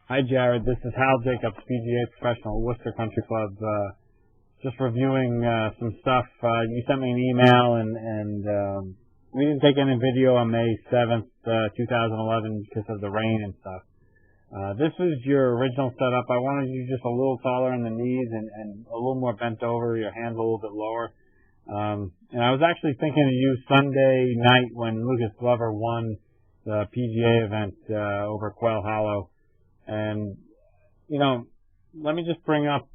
Hi, Jared. This is Hal Jacobs, PGA professional at Worcester Country Club. Just reviewing some stuff. You sent me an email, and we didn't take any video on May 7th, 2011 because of the rain and stuff. This was your original setup. I wanted you just a little taller in the knees and a little more bent over, your hands a little bit lower. And I was actually thinking of you Sunday night when Lucas Glover won the PGA event over at Quail Hollow. And, you know, let me just bring up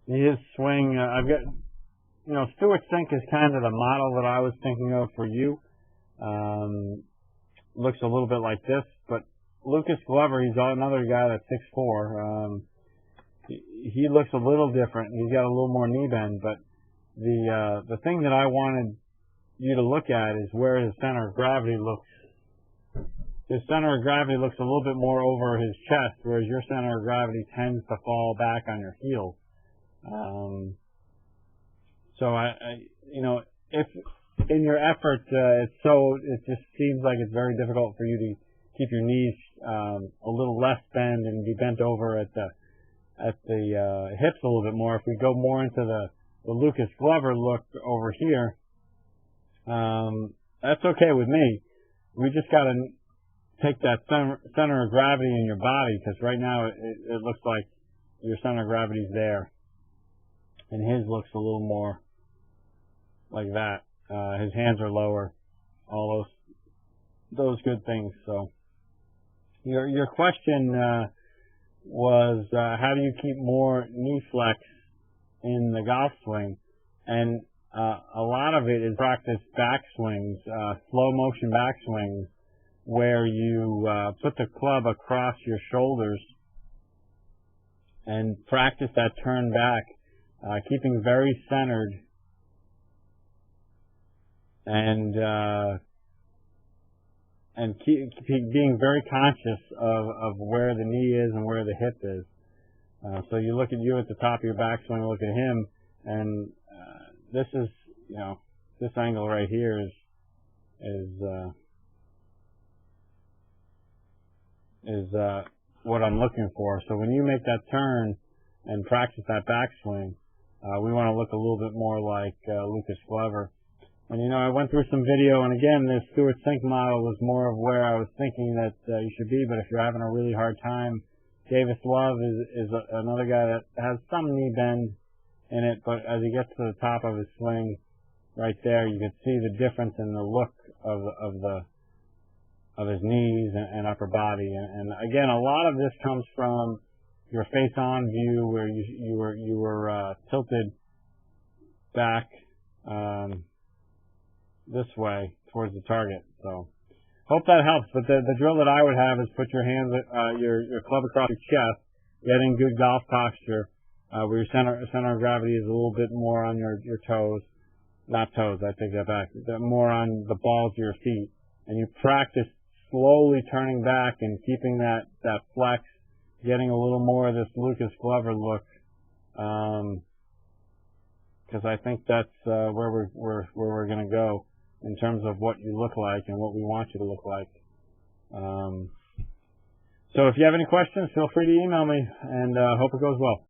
his swing. I've got, you know, Stewart Cink is kind of the model that I was thinking of for you. Looks a little bit like this, but Lucas Glover, he's another guy that's 6'4". He looks a little different. He's got a little more knee bend, but the thing that I wanted you to look at is where his center of gravity looks. His center of gravity looks a little bit more over his chest, whereas your center of gravity tends to fall back on your heels. So I you know, if in your effort, it just seems like it's very difficult for you to keep your knees a little less bent and be bent over at the hips a little bit more. If we go more into the Lucas Glover look over here, that's okay with me. We just got to take that center of gravity in your body, because right now it looks like your center of gravity's there, and his looks a little more like that. His hands are lower, all those good things. So your question was how do you keep more knee flex in the golf swing? And a lot of it is practice backswings, slow motion backswings, where you put the club across your shoulders and practice that turn back, keeping very centered and being very conscious of where the knee is and where the hip is. So you look at you at the top of your backswing, look at him, and this is, you know, this angle right here is what I'm looking for. So when you make that turn and practice that backswing, we want to look a little bit more like Lucas Glover. And, you know, I went through some video, and again, this Stewart Cink model was more of where I was thinking that you should be, but if you're having a really hard time, Davis Love is another guy that has some knee bend in it, but as he gets to the top of his swing, right there, you can see the difference in the look of his knees and upper body. And again, a lot of this comes from your face-on view, where you were tilted back this way towards the target. So hope that helps. But the drill that I would have is put your hands, your club across your chest, get in good golf posture, where your center of gravity is a little bit more on your toes. Not toes, I take that back. More on the balls of your feet. And you practice slowly turning back and keeping that flex, getting a little more of this Lucas Glover look, because I think that's where we're going to go in terms of what you look like and what we want you to look like. So if you have any questions, feel free to email me, and hope it goes well.